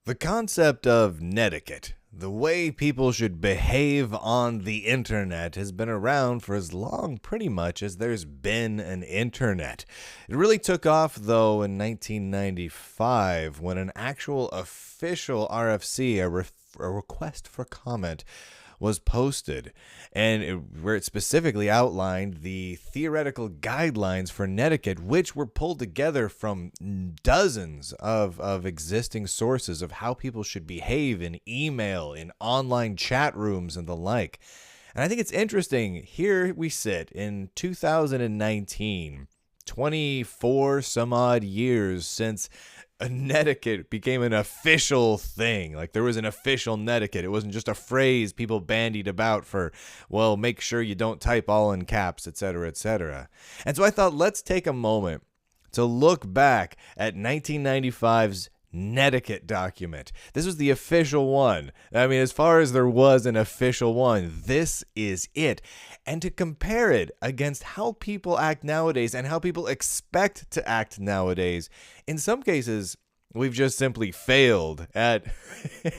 The concept of netiquette, the way people should behave on the internet, has been around for as long, pretty much, as there's been an internet. It really took off, though, in 1995 when an actual official RFC, a request for comment, was posted, where it specifically outlined the theoretical guidelines for netiquette, which were pulled together from dozens of existing sources of how people should behave in email, in online chat rooms, and the like. And I think it's interesting. Here we sit in 2019, 24 some odd years since a netiquette became an official thing. Like, there was an official netiquette. It wasn't just a phrase people bandied about for, well, make sure you don't type all in caps, etc., etc. And so I thought, let's take a moment to look back at 1995's Netiquette document. This was the official one. I mean, as far as there was an official one, this is it. And to compare it against how people act nowadays and how people expect to act nowadays, in some cases, we've just simply failed at,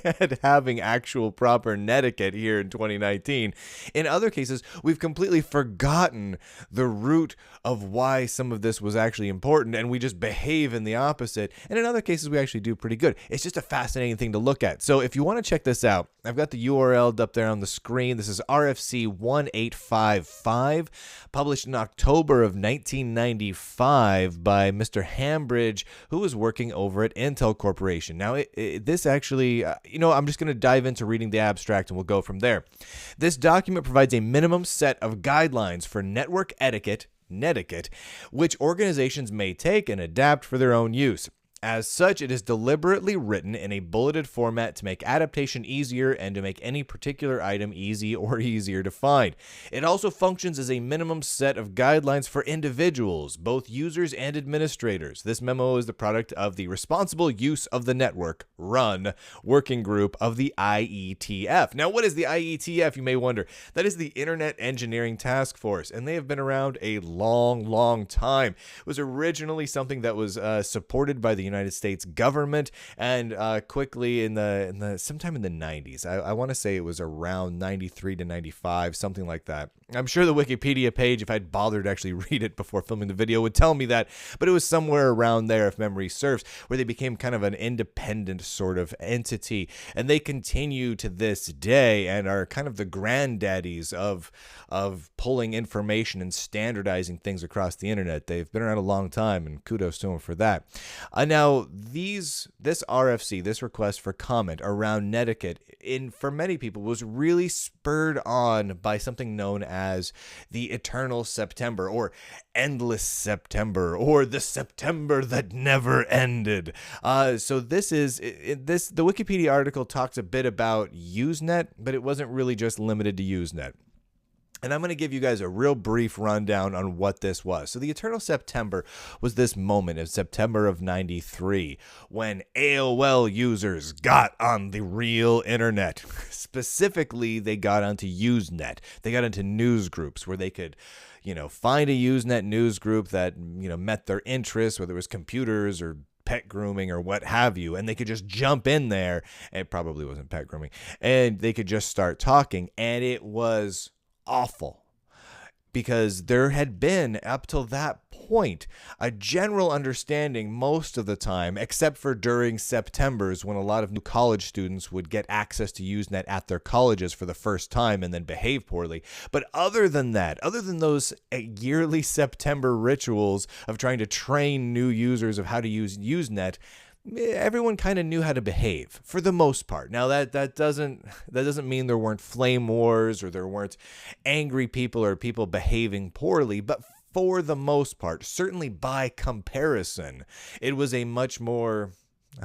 at having actual proper netiquette here in 2019. In other cases, we've completely forgotten the root of why some of this was actually important, and we just behave in the opposite. And in other cases, we actually do pretty good. It's just a fascinating thing to look at. So if you want to check this out, I've got the URL up there on the screen. This is RFC 1855, published in October of 1995 by Mr. Hambridge, who was working over at Intel Corporation. Now, this actually, I'm just going to dive into reading the abstract and we'll go from there. This document provides a minimum set of guidelines for network etiquette, netiquette, which organizations may take and adapt for their own use. As such, it is deliberately written in a bulleted format to make adaptation easier and to make any particular item easy or easier to find. It also functions as a minimum set of guidelines for individuals, both users and administrators. This memo is the product of the Responsible Use of the Network Run working group of the IETF. Now, what is the IETF, you may wonder? That is the Internet Engineering Task Force, and they have been around a long, long time. It was originally something that was supported by the United States government, and quickly sometime in the 90s, I want to say it was around 93 to 95, something like that. I'm sure the Wikipedia page, if I'd bothered to actually read it before filming the video, would tell me that, but it was somewhere around there, if memory serves, where they became kind of an independent sort of entity, and they continue to this day and are kind of the granddaddies of pulling information and standardizing things across the internet. They've been around a long time, and kudos to them for that. Now, this RFC, this request for comment around netiquette, for many people, was really spurred on by something known as the Eternal September, or Endless September, or the September that never ended. So the Wikipedia article talks a bit about Usenet, but it wasn't really just limited to Usenet. And I'm going to give you guys a real brief rundown on what this was. So the Eternal September was this moment in September of 93 when AOL users got on the real internet. Specifically, they got onto Usenet. They got into news groups where they could, find a Usenet news group that, met their interests, whether it was computers or pet grooming or what have you, and they could just jump in there. It probably wasn't pet grooming. And they could just start talking, and it was awful, because there had been, up till that point, a general understanding most of the time, except for during Septembers when a lot of new college students would get access to Usenet at their colleges for the first time and then behave poorly. But other than that, other than those yearly September rituals of trying to train new users of how to use Usenet, everyone kind of knew how to behave for the most part. Now that doesn't mean there weren't flame wars or there weren't angry people or people behaving poorly, but for the most part, certainly by comparison, it was a much more,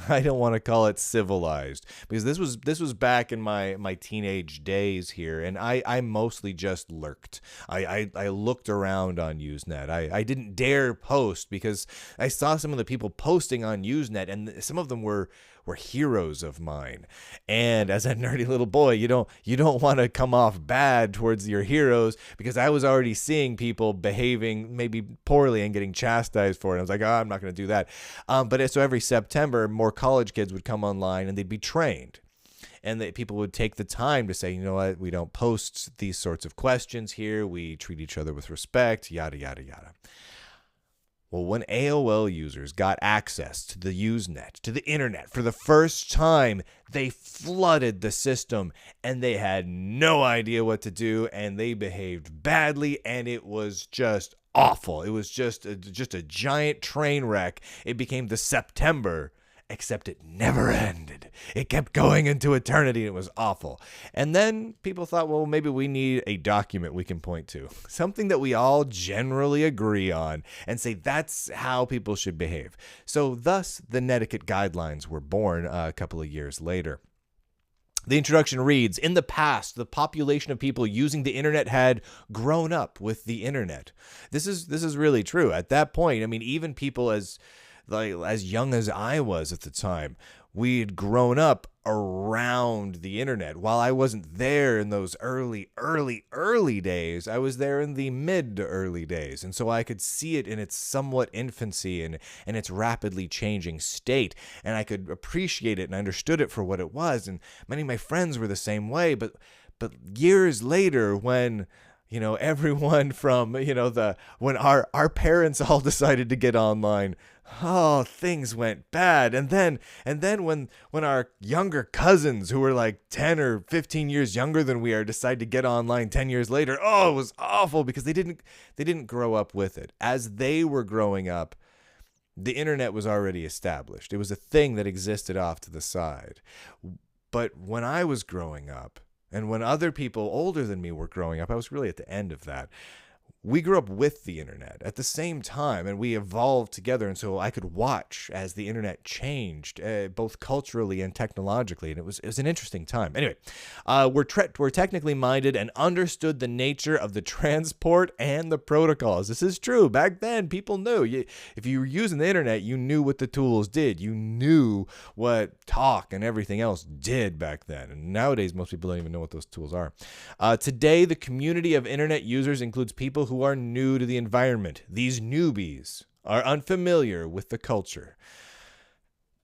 I don't want to call it civilized, because this was back in my teenage days here, and I mostly just lurked. I looked around on Usenet. I didn't dare post because I saw some of the people posting on Usenet, and some of them were heroes of mine. And as a nerdy little boy, you don't want to come off bad towards your heroes, because I was already seeing people behaving maybe poorly and getting chastised for it. I was like, I'm not going to do that. So every September, more college kids would come online and they'd be trained. And that people would take the time to say, you know what, we don't post these sorts of questions here. We treat each other with respect, yada, yada, yada. Well, when AOL users got access to the Usenet, to the internet for the first time, they flooded the system and they had no idea what to do and they behaved badly and it was just awful. It was just a giant train wreck. It became the September, except it never ended. It kept going into eternity and it was awful. And then people thought, well, maybe we need a document we can point to, something that we all generally agree on and say that's how people should behave. So thus the Netiquette Guidelines were born a couple of years later. The introduction reads, in the past, the population of people using the internet had grown up with the internet. This is really true. At that point, I mean, even people as young as I was at the time, we had grown up around the internet. While I wasn't there in those early days, I was there in the mid to early days. And so I could see it in its somewhat infancy and its rapidly changing state. And I could appreciate it and understood it for what it was. And many of my friends were the same way. But years later, when everyone from, when our parents all decided to get online, oh, things went bad. And then when our younger cousins who were like 10 or 15 years younger than we are decide to get online 10 years later, oh, it was awful because they didn't grow up with it. As they were growing up, the internet was already established. It was a thing that existed off to the side. But when I was growing up, and when other people older than me were growing up, I was really at the end of that. We grew up with the internet at the same time, and we evolved together. And so I could watch as the internet changed, both culturally and technologically. And it was an interesting time. Anyway, we're technically minded and understood the nature of the transport and the protocols. This is true. Back then, people knew. If you were using the internet, you knew what the tools did. You knew what talk and everything else did back then. And nowadays, most people don't even know what those tools are. Today, the community of internet users includes people who are new to the environment. These newbies are unfamiliar with the culture.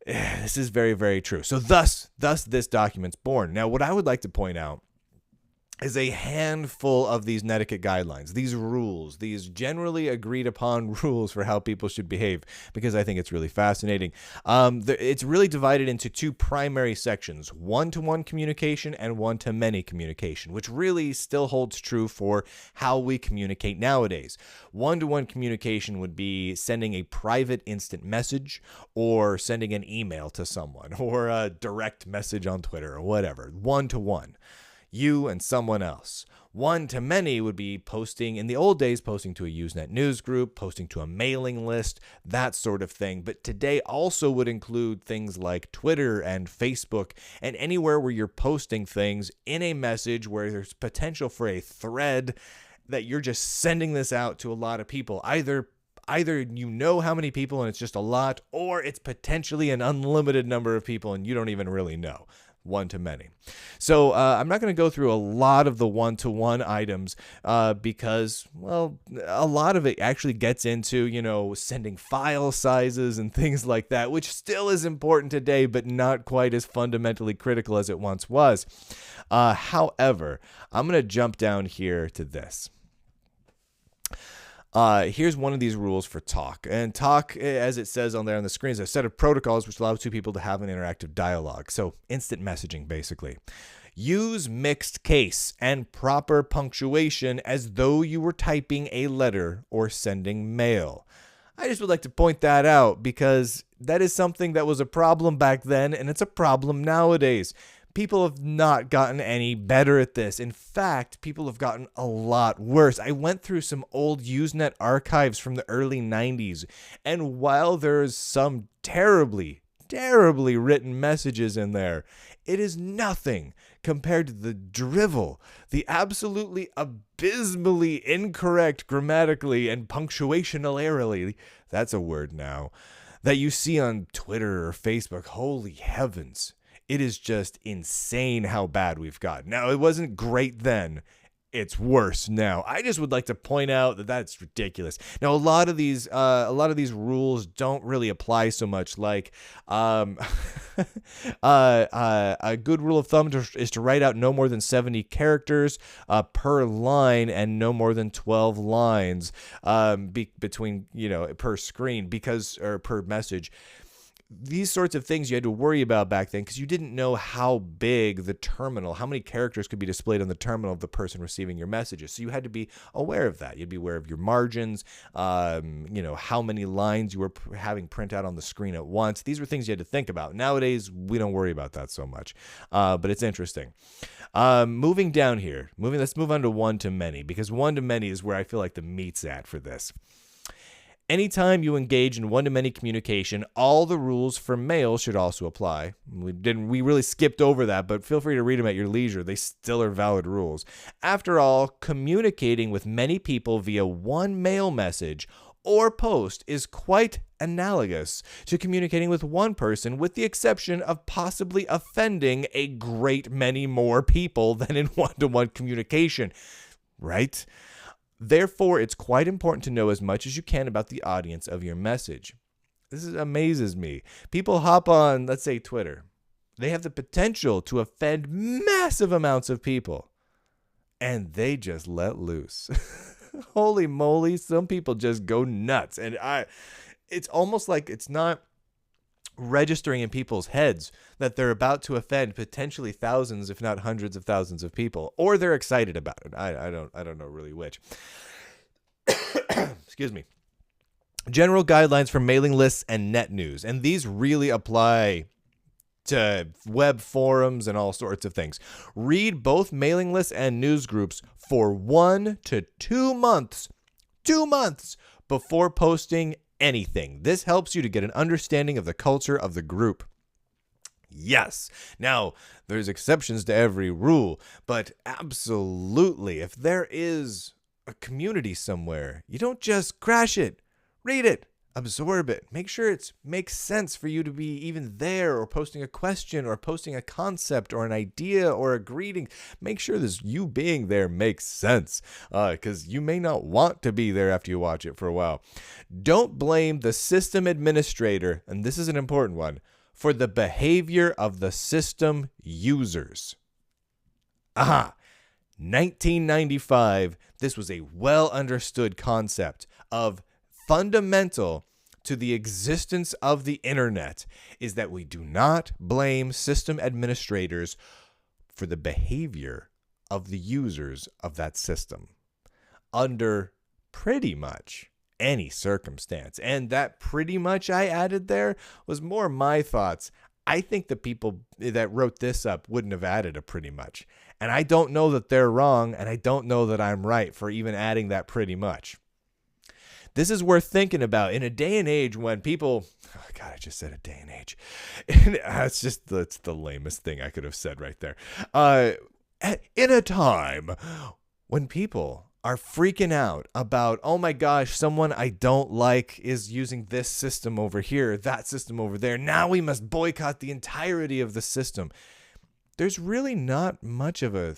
This is very, very true. So thus this document's born. Now, what I would like to point out is a handful of these Netiquette guidelines, these rules, these generally agreed upon rules for how people should behave, because I think it's really fascinating. It's really divided into two primary sections, one-to-one communication and one-to-many communication, which really still holds true for how we communicate nowadays. One-to-one communication would be sending a private instant message or sending an email to someone or a direct message on Twitter or whatever, one-to-one. You and someone else. One-to-many would be posting, in the old days, posting to a Usenet news group, posting to a mailing list, that sort of thing. But today also would include things like Twitter and Facebook and anywhere where you're posting things in a message where there's potential for a thread that you're just sending this out to a lot of people. Either you know how many people and it's just a lot, or it's potentially an unlimited number of people and you don't even really know. One-to-many. So I'm not going to go through a lot of the one-to-one items because, well, a lot of it actually gets into, sending file sizes and things like that, which still is important today, but not quite as fundamentally critical as it once was. However, I'm going to jump down here to this. Here's one of these rules for talk. And talk, as it says on there on the screen, is a set of protocols which allow two people to have an interactive dialogue. So instant messaging, basically. Use mixed case and proper punctuation as though you were typing a letter or sending mail. I just would like to point that out because that is something that was a problem back then, and it's a problem nowadays. People have not gotten any better at this. In fact, people have gotten a lot worse. I went through some old Usenet archives from the early 90s, and while there's some terribly written messages in there, it is nothing compared to the drivel, the absolutely abysmally incorrect grammatically and punctuationally, that's a word now, that you see on Twitter or Facebook. Holy heavens. It is just insane how bad we've gotten. Now, it wasn't great then. it's worse now. I just would like to point out that that's ridiculous. Now, a lot of these rules don't really apply so much. Like, a good rule of thumb is to write out no more than 70 characters per line and no more than 12 lines between, per screen or per message. These sorts of things you had to worry about back then because you didn't know how big the terminal, how many characters could be displayed on the terminal of the person receiving your messages. So you had to be aware of that. You'd be aware of your margins, how many lines you were having print out on the screen at once. These were things you had to think about. Nowadays, we don't worry about that so much, but it's interesting. Moving down here, let's move on to one-to-many, because one-to-many is where I feel like the meat's at for this. Anytime you engage in one-to-many communication, all the rules for mail should also apply. We really skipped over that, but feel free to read them at your leisure. They still are valid rules. After all, communicating with many people via one mail message or post is quite analogous to communicating with one person, with the exception of possibly offending a great many more people than in one-to-one communication, right? Therefore, it's quite important to know as much as you can about the audience of your message. This amazes me. People hop on, let's say, Twitter. They have the potential to offend massive amounts of people, and they just let loose. Holy moly, some people just go nuts. And it's almost like it's not registering in people's heads that they're about to offend potentially thousands, if not hundreds of thousands of people, or they're excited about it. I don't know really which. Excuse me. General guidelines for mailing lists and net news, and these really apply to web forums and all sorts of things. Read both mailing lists and news groups for 1 to 2 months. 2 months before posting anything. This helps you to get an understanding of the culture of the group. Yes. Now, there's exceptions to every rule, but absolutely, if there is a community somewhere, you don't just crash it. Read it. Absorb it. Make sure it makes sense for you to be even there, or posting a question or posting a concept or an idea or a greeting. Make sure this you being there makes sense, because you may not want to be there after you watch it for a while. Don't blame the system administrator, and this is an important one, for the behavior of the system users. 1995, this was a well understood concept of fundamental to the existence of the internet, is that we do not blame system administrators for the behavior of the users of that system under pretty much any circumstance. And that pretty much I added there was more my thoughts. I think the people that wrote this up wouldn't have added a pretty much. And I don't know that they're wrong, and I don't know that I'm right for even adding that pretty much. This is worth thinking about in a day and age when people, oh God, I just said a day and age. That's the lamest thing I could have said right there. In a time when people are freaking out about, oh my gosh, someone I don't like is using this system over here, that system over there. Now we must boycott the entirety of the system. There's really not much of a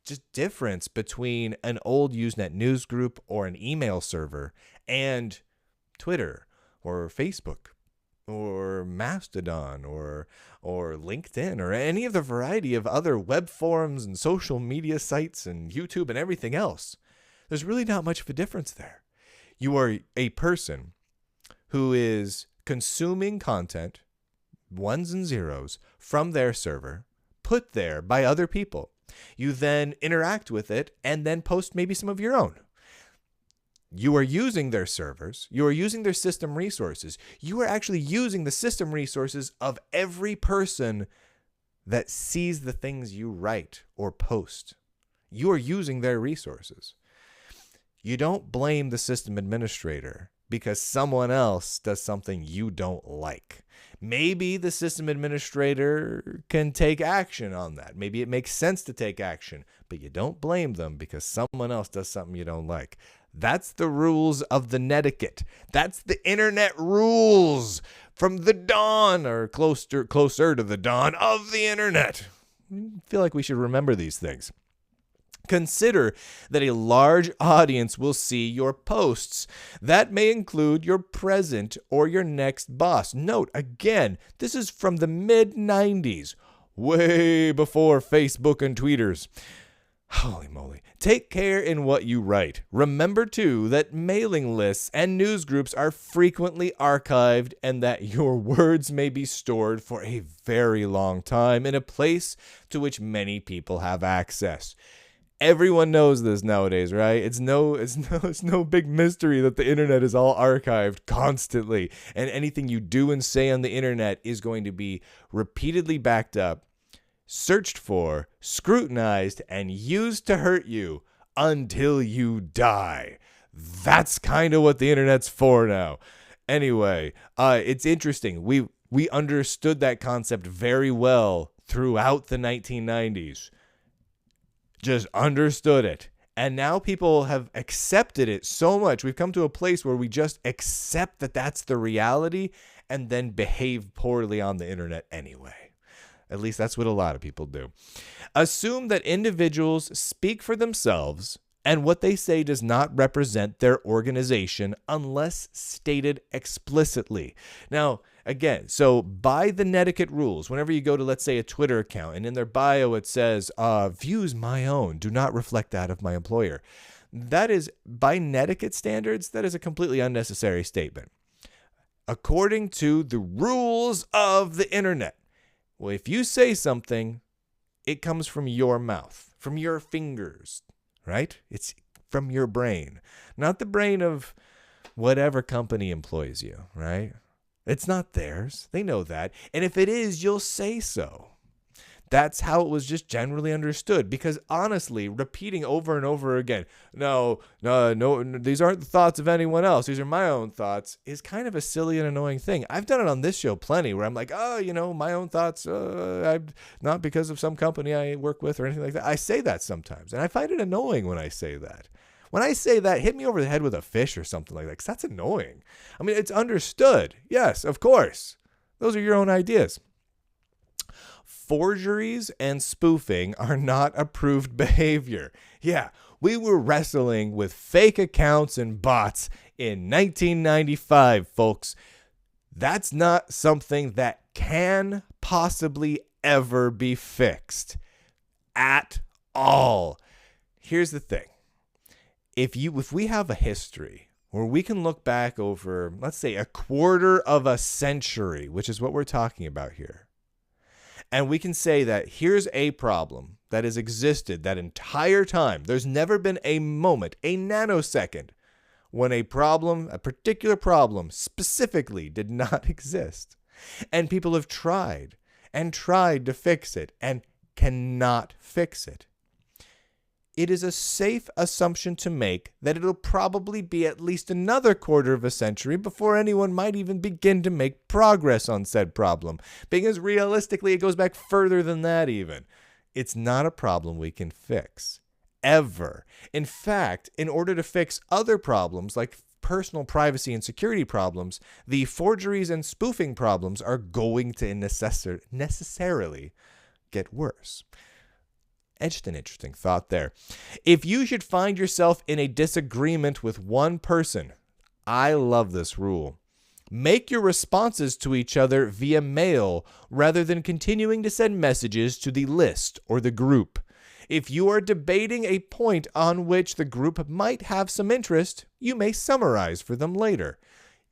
just difference between an old Usenet news group or an email server and Twitter or Facebook or Mastodon or LinkedIn or any of the variety of other web forums and social media sites and YouTube and everything else. There's really not much of a difference there. You are a person who is consuming content, ones and zeros, from their server, put there by other people. You then interact with it and then post maybe some of your own. You are using their servers. You are using their system resources. You are actually using the system resources of every person that sees the things you write or post. You are using their resources. You don't blame the system administrator because someone else does something you don't like. Maybe the system administrator can take action on that. Maybe it makes sense to take action, but you don't blame them because someone else does something you don't like. That's the rules of the Netiquette. That's the internet rules from the dawn, or closer to the dawn of the internet. I feel like we should remember these things. Consider that a large audience will see your posts. That may include your present or your next boss. Note, again, this is from the mid-90s, way before Facebook and tweeters. Holy moly. Take care in what you write. Remember, too, that mailing lists and news groups are frequently archived and that your words may be stored for a very long time in a place to which many people have access. Everyone knows this nowadays, right? It's no big mystery that the internet is all archived constantly, and anything you do and say on the internet is going to be repeatedly backed up, searched for, scrutinized, and used to hurt you until you die. That's kind of what the internet's for now. Anyway, it's interesting. We understood that concept very well throughout the 1990s. Just understood it. And now people have accepted it so much. We've come to a place where we just accept that that's the reality and then behave poorly on the internet anyway. At least that's what a lot of people do. Assume that individuals speak for themselves and what they say does not represent their organization unless stated explicitly. Now, again, so by the Netiquette rules, whenever you go to, let's say, a Twitter account and in their bio it says, views my own, do not reflect that of my employer. That is, by Netiquette standards, that is a completely unnecessary statement. According to the rules of the internet, well, if you say something, it comes from your mouth, from your fingers, right? It's from your brain, not the brain of whatever company employs you, right? It's not theirs. They know that. And if it is, you'll say so. That's how it was just generally understood. Because honestly, repeating over and over again, no, these aren't the thoughts of anyone else, these are my own thoughts, is kind of a silly and annoying thing. I've done it on this show plenty where I'm like, my own thoughts, not because of some company I work with or anything like that. I say that sometimes. And I find it annoying when I say that. When I say that, hit me over the head with a fish or something like that, because that's annoying. I mean, it's understood. Yes, of course. Those are your own ideas. Forgeries and spoofing are not approved behavior. Yeah, we were wrestling with fake accounts and bots in 1995, folks. That's not something that can possibly ever be fixed at all. Here's the thing. If we have a history where we can look back over, let's say, a quarter of a century, which is what we're talking about here, and we can say that here's a problem that has existed that entire time. There's never been a moment, a nanosecond, when a particular problem specifically did not exist. And people have tried and tried to fix it and cannot fix it. It is a safe assumption to make that it'll probably be at least another quarter of a century before anyone might even begin to make progress on said problem, because realistically it goes back further than that even. It's not a problem we can fix, ever. In fact, in order to fix other problems like personal privacy and security problems, the forgeries and spoofing problems are going to necessarily get worse. Just an interesting thought there. If you should find yourself in a disagreement with one person, I love this rule. Make your responses to each other via mail rather than continuing to send messages to the list or the group. If you are debating a point on which the group might have some interest, you may summarize for them later.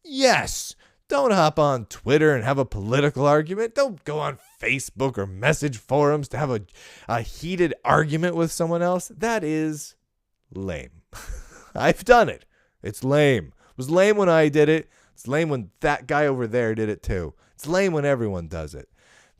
Yes! Don't hop on Twitter and have a political argument. Don't go on Facebook or message forums to have a heated argument with someone else. That is lame. I've done it. It's lame. It was lame when I did it. It's lame when that guy over there did it too. It's lame when everyone does it.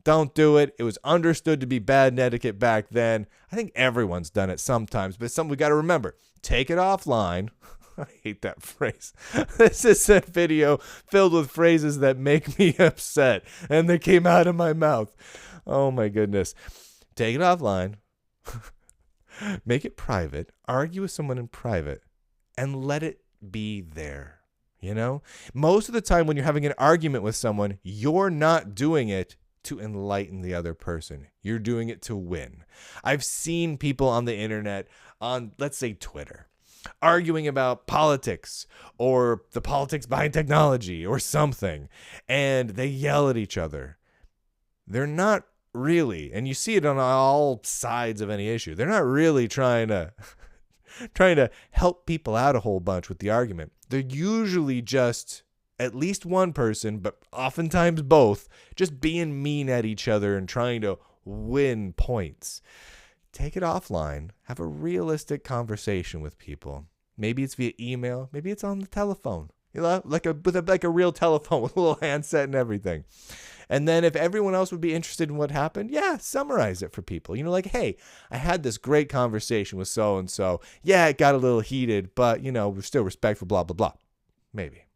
Don't do it. It was understood to be bad netiquette back then. I think everyone's done it sometimes, but something we got to remember. Take it offline. I hate that phrase. This is a video filled with phrases that make me upset, and they came out of my mouth. Oh my goodness. Take it offline. Make it private. Argue with someone in private, and let it be there. You know? Most of the time when you're having an argument with someone, you're not doing it to enlighten the other person. You're doing it to win. I've seen people on the internet, on, let's say, Twitter, arguing about politics or the politics behind technology or something, and they yell at each other. They're not really, and you see it on all sides of any issue, they're not really trying to help people out a whole bunch with the argument. They're usually just at least one person, but oftentimes both, just being mean at each other and trying to win points. Take it offline. Have a realistic conversation with people. Maybe it's via email. Maybe it's on the telephone. You know, like a real telephone with a little handset and everything. And then if everyone else would be interested in what happened, yeah, summarize it for people. You know, like, hey, I had this great conversation with so-and-so. Yeah, it got a little heated, but, you know, we're still respectful, blah, blah, blah. Maybe.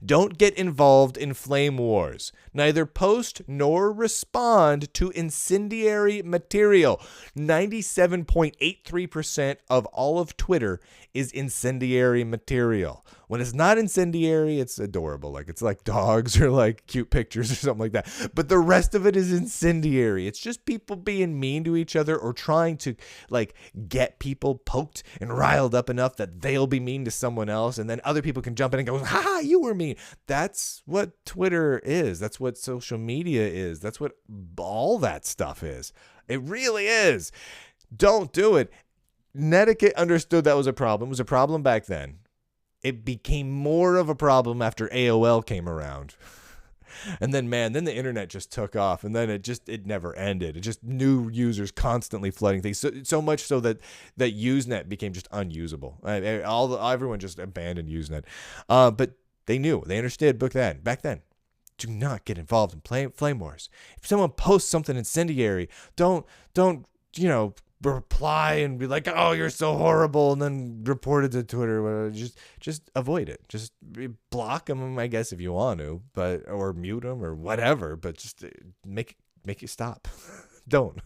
Don't get involved in flame wars. Neither post nor respond to incendiary material. 97.83% of all of Twitter is incendiary material. When it's not incendiary, it's adorable. Like it's like dogs or like cute pictures or something like that. But the rest of it is incendiary. It's just people being mean to each other or trying to like get people poked and riled up enough that they'll be mean to someone else. And then other people can jump in and go, ha, you were mean. That's what Twitter is. That's what social media is. That's what all that stuff is. It really is. Don't do it. Netiquette understood that was a problem. It was a problem back then. It became more of a problem after AOL came around. And then, then the internet just took off, and then it never ended. It just new users constantly flooding things. So much so that Usenet became just unusable. Everyone just abandoned Usenet. But they understood back then. Do not get involved in flame wars. If someone posts something incendiary, don't reply and be like, oh, you're so horrible, and then report it to Twitter. Just avoid it. Just block them, I guess, if you want to, or mute them or whatever, but just make it stop. Don't.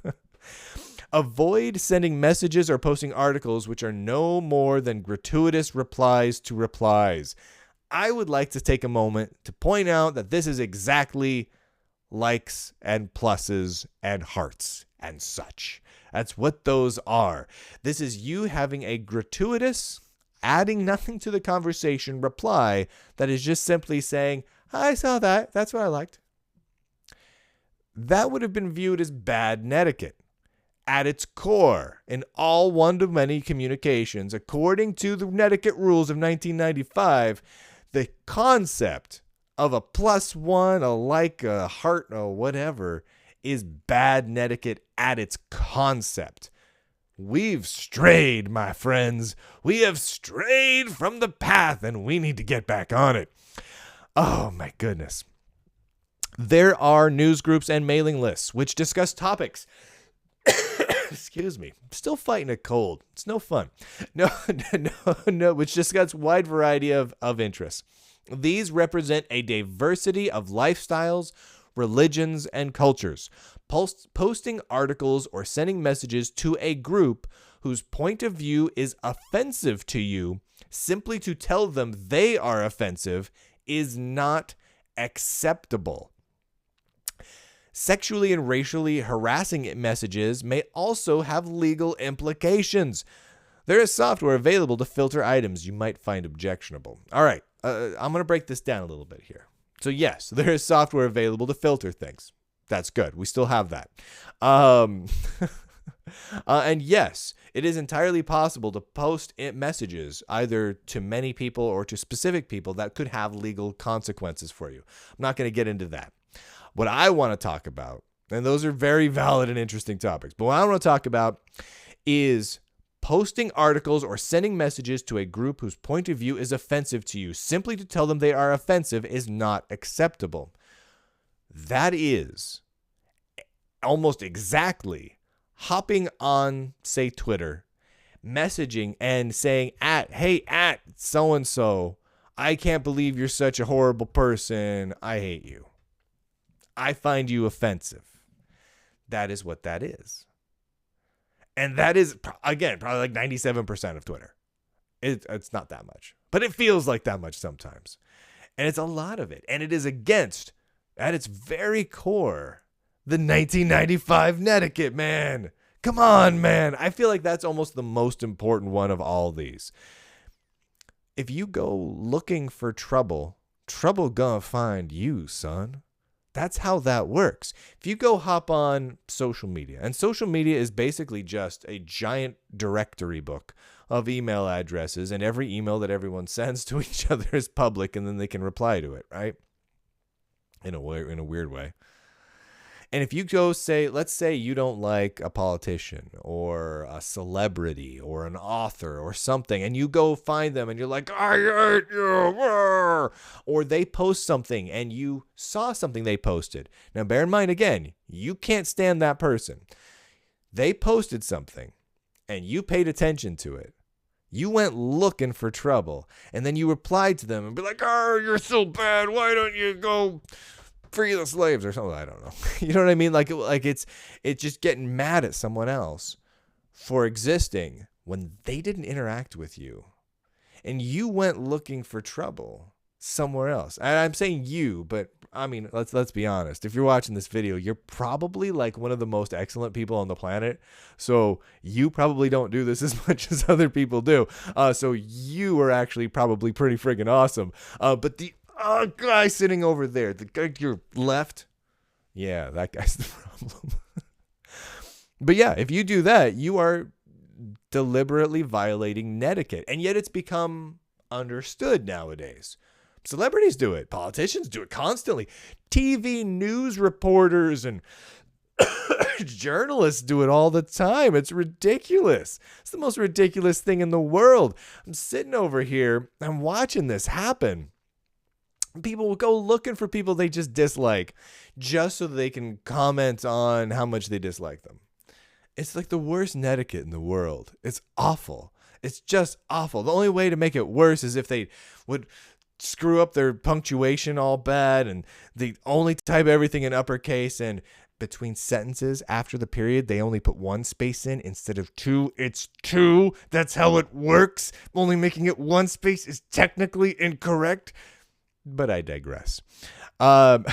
Avoid sending messages or posting articles which are no more than gratuitous replies to replies. I would like to take a moment to point out that this is exactly likes and pluses and hearts and such. That's what those are. This is you having a gratuitous, adding nothing to the conversation reply that is just simply saying, I saw that. That's what I liked. That would have been viewed as bad netiquette. At its core, in all one-to-many communications, according to the Netiquette rules of 1995, the concept of a +1, a like, a heart, or whatever, is bad netiquette at its concept. We've strayed, my friends. We have strayed from the path, and we need to get back on it. Oh, my goodness. There are news groups and mailing lists which discuss topics. Excuse me. I'm still fighting a cold. It's no fun. No, which discuss wide variety of interests. These represent a diversity of lifestyles, religions, and cultures. Posting articles or sending messages to a group whose point of view is offensive to you simply to tell them they are offensive is not acceptable. Sexually and racially harassing messages may also have legal implications. There is software available to filter items you might find objectionable. All right, I'm going to break this down a little bit here. So yes, there is software available to filter things. That's good. We still have that. And yes, it is entirely possible to post messages either to many people or to specific people that could have legal consequences for you. I'm not going to get into that. What I want to talk about, and those are very valid and interesting topics, but what I want to talk about is posting articles or sending messages to a group whose point of view is offensive to you simply to tell them they are offensive is not acceptable. That is almost exactly hopping on, say, Twitter, messaging and saying, hey, so-and-so, I can't believe you're such a horrible person. I hate you. I find you offensive. That is what that is. And that is, again, probably like 97% of Twitter. It's not that much, but it feels like that much sometimes. And it's a lot of it. And it is against at its very core, the 1995 Netiquette, man. Come on, man. I feel like that's almost the most important one of all these. If you go looking for trouble, trouble gonna find you, son. That's how that works. If you go hop on social media, and social media is basically just a giant directory book of email addresses, and every email that everyone sends to each other is public, and then they can reply to it, right? In a weird way. And if you go say, let's say you don't like a politician or a celebrity or an author or something, and you go find them and you're like, I hate you, or they post something and you saw something they posted. Now, bear in mind, again, you can't stand that person. They posted something and you paid attention to it. You went looking for trouble, and then you replied to them and be like, oh, you're so bad. Why don't you go free the slaves or something? I don't know. You know what I mean? Like it's just getting mad at someone else for existing when they didn't interact with you, and you went looking for trouble somewhere else. And I'm saying you, but I mean, let's be honest. If you're watching this video, you're probably like one of the most excellent people on the planet. So you probably don't do this as much as other people do. So you are actually probably pretty friggin' awesome. But the guy sitting over there, the guy to your left, yeah, that guy's the problem. But yeah, if you do that, you are deliberately violating netiquette. And yet it's become understood nowadays. Celebrities do it. Politicians do it constantly. TV news reporters and journalists do it all the time. It's ridiculous. It's the most ridiculous thing in the world. I'm sitting over here. I'm watching this happen. People will go looking for people they just dislike just so they can comment on how much they dislike them. It's like the worst netiquette in the world. It's awful. It's just awful. The only way to make it worse is if they would screw up their punctuation all bad, and they only type everything in uppercase, and between sentences after the period they only put one space in instead of two. It's two. That's how it works. Only making it one space is technically incorrect, but I digress. Got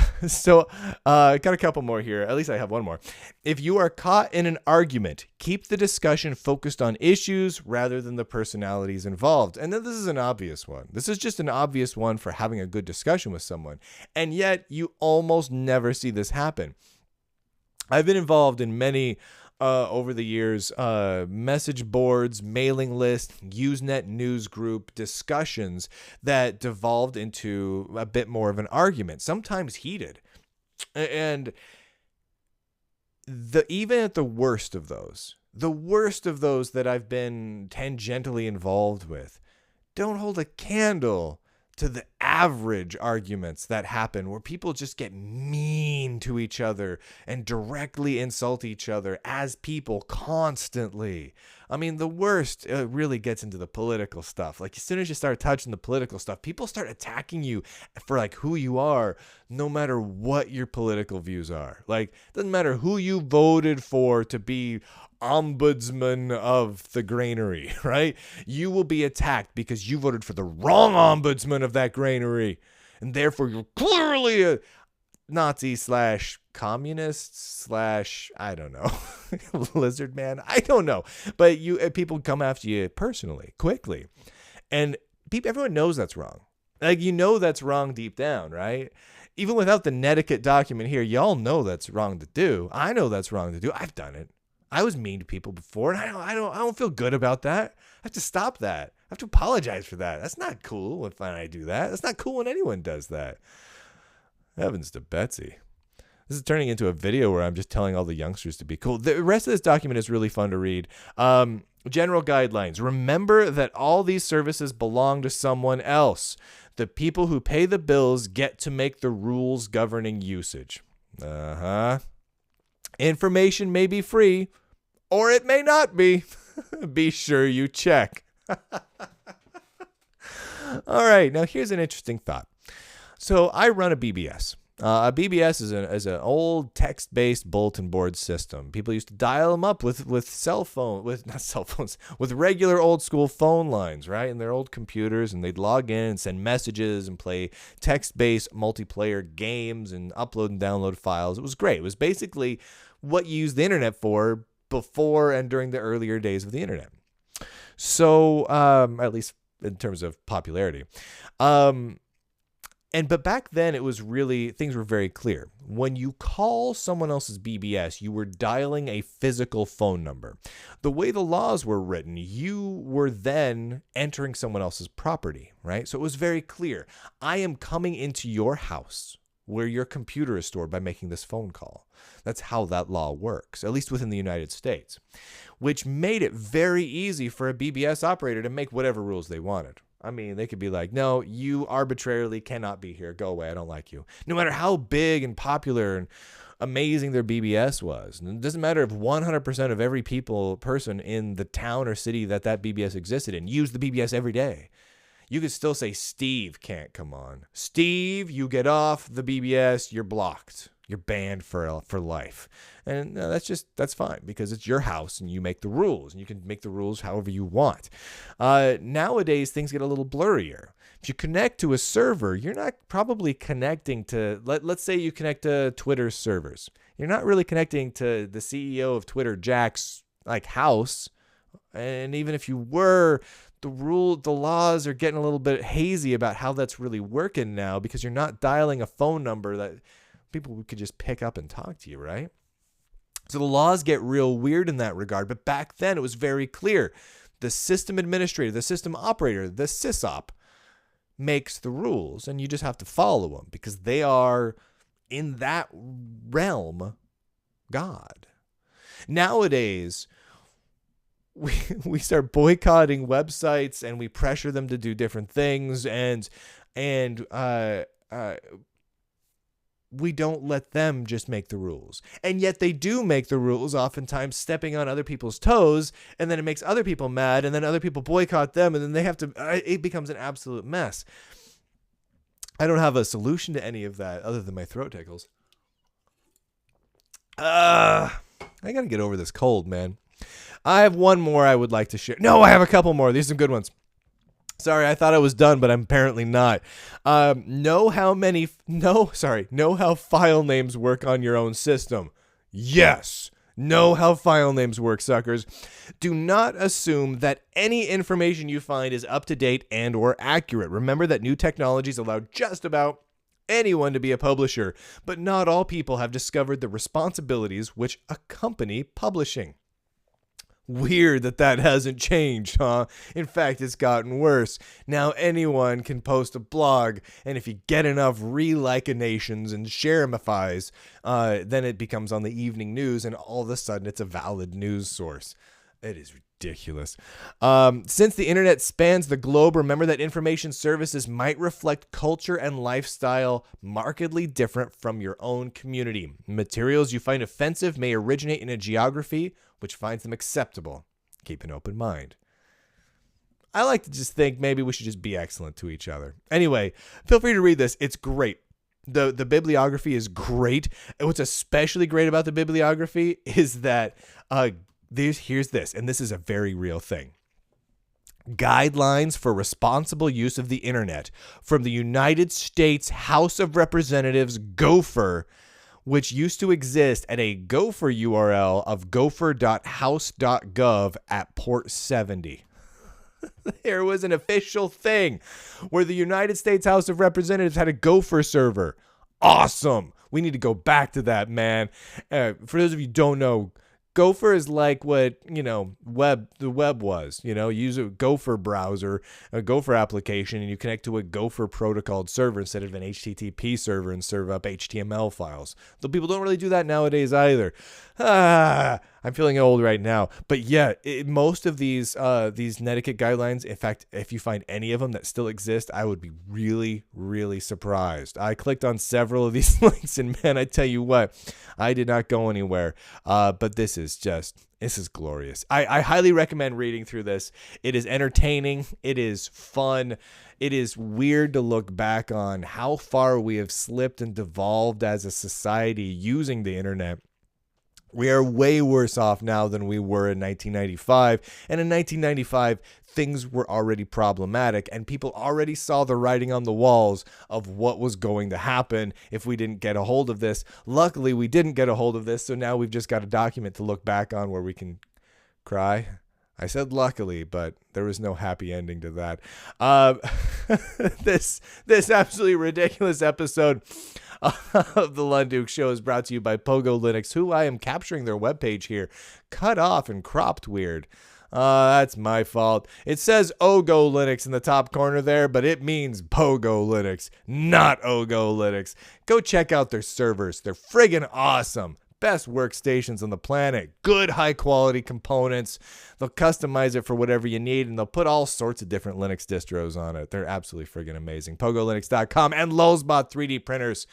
a couple more here. At least I have one more. If you are caught in an argument, keep the discussion focused on issues rather than the personalities involved. And then this is an obvious one. This is just an obvious one for having a good discussion with someone. And yet you almost never see this happen. I've been involved in many over the years, message boards, mailing list, Usenet news group discussions that devolved into a bit more of an argument, sometimes heated. And even at the worst of those that I've been tangentially involved with, don't hold a candle to the average arguments that happen where people just get mean to each other and directly insult each other as people constantly. I mean, the worst really gets into the political stuff. Like, as soon as you start touching the political stuff, people start attacking you for like who you are, no matter what your political views are. Like, doesn't matter who you voted for to be ombudsman of the granary, right? You will be attacked because you voted for the wrong ombudsman of that granary, and therefore you're clearly a Nazi / communist / I don't know, lizard man. I don't know, but people come after you personally, quickly, and everyone knows that's wrong. Like, you know that's wrong deep down, right? Even without the netiquette document here, y'all know that's wrong to do. I know that's wrong to do. I've done it. I was mean to people before, and I don't feel good about that. I have to stop that. I have to apologize for that. That's not cool when I do that. That's not cool when anyone does that. Heavens to Betsy. This is turning into a video where I'm just telling all the youngsters to be cool. The rest of this document is really fun to read. General guidelines. Remember that all these services belong to someone else. The people who pay the bills get to make the rules governing usage. Information may be free, or it may not be. Be sure you check. All right, now here's an interesting thought. So I run a BBS. A BBS is an old text-based bulletin board system. People used to dial them up with not cell phones, with regular old school phone lines, right? And their old computers, and they'd log in and send messages and play text-based multiplayer games and upload and download files. It was great. It was basically what you used the internet for before and during the earlier days of the internet. So, at least in terms of popularity. But back then, things were very clear. When you call someone else's BBS, you were dialing a physical phone number. The way the laws were written, you were then entering someone else's property, right? So it was very clear. I am coming into your house where your computer is stored by making this phone call. That's how that law works, at least within the United States, which made it very easy for a BBS operator to make whatever rules they wanted. I mean, they could be like, no, you arbitrarily cannot be here. Go away. I don't like you. No matter how big and popular and amazing their BBS was. And it doesn't matter if 100% of every person in the town or city that BBS existed in used the BBS every day. You could still say, Steve can't come on. Steve, you get off the BBS. You're blocked. You're banned for life. And that's fine because it's your house and you make the rules and you can make the rules however you want. Nowadays, things get a little blurrier. If you connect to a server, you're not probably connecting to, let's say you connect to Twitter's servers. You're not really connecting to the CEO of Twitter, Jack's house. And even if you were, the laws are getting a little bit hazy about how that's really working now because you're not dialing a phone number that people could just pick up and talk to you, right? So the laws get real weird in that regard. But back then, it was very clear. The system administrator, the system operator, the sysop makes the rules, and you just have to follow them because they are, in that realm, God. Nowadays, we start boycotting websites and we pressure them to do different things, and we don't let them just make the rules. And yet they do make the rules, oftentimes stepping on other people's toes, and then it makes other people mad, and then other people boycott them, and then they have to, it becomes an absolute mess. I don't have a solution to any of that other than my throat tickles. I gotta get over this cold, man. I have one more I would like to share. No, I have a couple more. These are some good ones. Sorry, I thought I was done, but I'm apparently not. Know how file names work on your own system. Yes. Know how file names work, suckers. Do not assume that any information you find is up to date and or accurate. Remember that new technologies allow just about anyone to be a publisher, but not all people have discovered the responsibilities which accompany publishing. Weird that hasn't changed, huh? In fact, it's gotten worse. Now anyone can post a blog, and if you get enough re-likinations and share-mifies, then it becomes on the evening news, and all of a sudden it's a valid news source. It is ridiculous. Since the internet spans the globe, remember that information services might reflect culture and lifestyle markedly different from your own community. Materials you find offensive may originate in a geography which finds them acceptable. Keep an open mind. I like to just think maybe we should just be excellent to each other. Anyway, feel free to read this. It's great. The bibliography is great. And what's especially great about the bibliography is that here's this, and this is a very real thing. Guidelines for responsible use of the internet from the United States House of Representatives Gopher, which used to exist at a Gopher URL of gopher.house.gov at port 70. There was an official thing where the United States House of Representatives had a Gopher server. Awesome. We need to go back to that, man. For those of you who don't know, Gopher is like what, the web was. You use a Gopher browser, a Gopher application, and you connect to a Gopher protocol server instead of an HTTP server and serve up HTML files. Though people don't really do that nowadays either. I'm feeling old right now. But yeah, most of these Netiquette guidelines, in fact, if you find any of them that still exist, I would be really, really surprised. I clicked on several of these links, and man, I tell you what, I did not go anywhere. But this is just This is glorious. I highly recommend reading through this. It is entertaining. It is fun. It is weird to look back on how far we have slipped and devolved as a society using the internet. We are way worse off now than we were in 1995. And in 1995, things were already problematic, and people already saw the writing on the walls of what was going to happen if we didn't get a hold of this. Luckily, we didn't get a hold of this, so now we've just got a document to look back on where we can cry. I said luckily, but there was no happy ending to that. This absolutely ridiculous episode of the Lunduke Show is brought to you by Pogo Linux, who I am capturing their webpage here, cut off and cropped weird. That's my fault. It says Ogo Linux in the top corner there, but it means Pogo Linux, not Ogo Linux. Go check out their servers. They're friggin' awesome. Best workstations on the planet. Good high quality components. They'll customize it for whatever you need, and they'll put all sorts of different Linux distros on it. They're absolutely friggin' amazing. PogoLinux.com and Lulzbot 3D printers.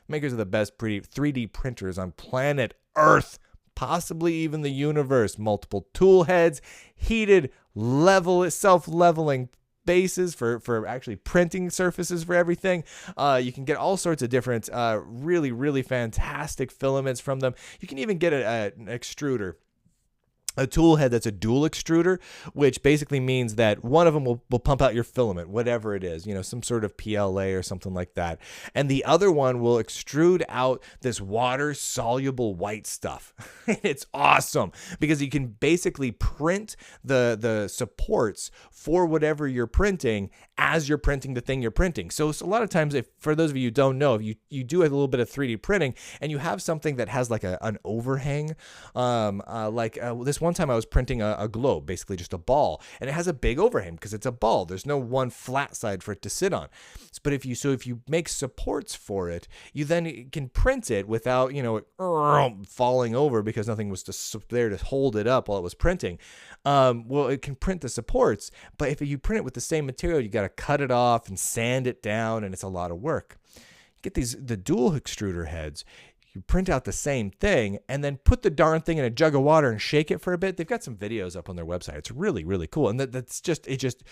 Makers of the best 3D printers on planet Earth, possibly even the universe. Multiple tool heads, heated, self-leveling bases for actually printing surfaces for everything. You can get all sorts of different really, really fantastic filaments from them. You can even get an extruder. A tool head that's a dual extruder, which basically means that one of them will pump out your filament, whatever it is, some sort of PLA or something like that. And the other one will extrude out this water-soluble white stuff. It's awesome because you can basically print the supports for whatever you're printing as you're printing the thing you're printing. So a lot of times, for those of you who don't know, if you do a little bit of 3D printing and you have something that has like an overhang, this one time I was printing a globe, basically just a ball, and it has a big overhang because it's a ball. There's no one flat side for it to sit on. But if you make supports for it, you then can print it without it falling over because nothing was there to hold it up while it was printing. It can print the supports, but if you print it with the same material, you got to cut it off and sand it down, and it's a lot of work. You get the dual extruder heads. You print out the same thing and then put the darn thing in a jug of water and shake it for a bit. They've got some videos up on their website. It's really, really cool. And it just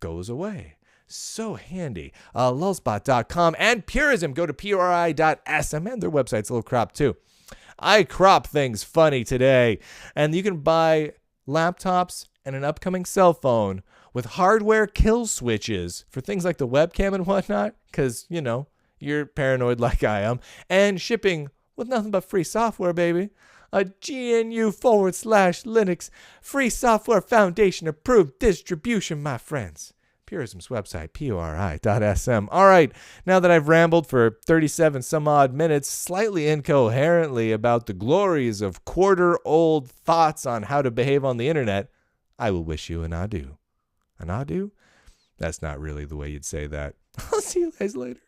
goes away. So handy. Lulzbot.com and Purism. Go to puri.sm, and their website's a little cropped too. I crop things funny today. And you can buy laptops and an upcoming cell phone with hardware kill switches for things like the webcam and whatnot, because, you're paranoid like I am, and shipping with nothing but free software, baby. A GNU/Linux free software foundation approved distribution, my friends. Purism's website, puri.sm. All right, now that I've rambled for 37 some odd minutes, slightly incoherently about the glories of quarter-old thoughts on how to behave on the internet, I will wish you an adieu. An adieu? That's not really the way you'd say that. I'll see you guys later.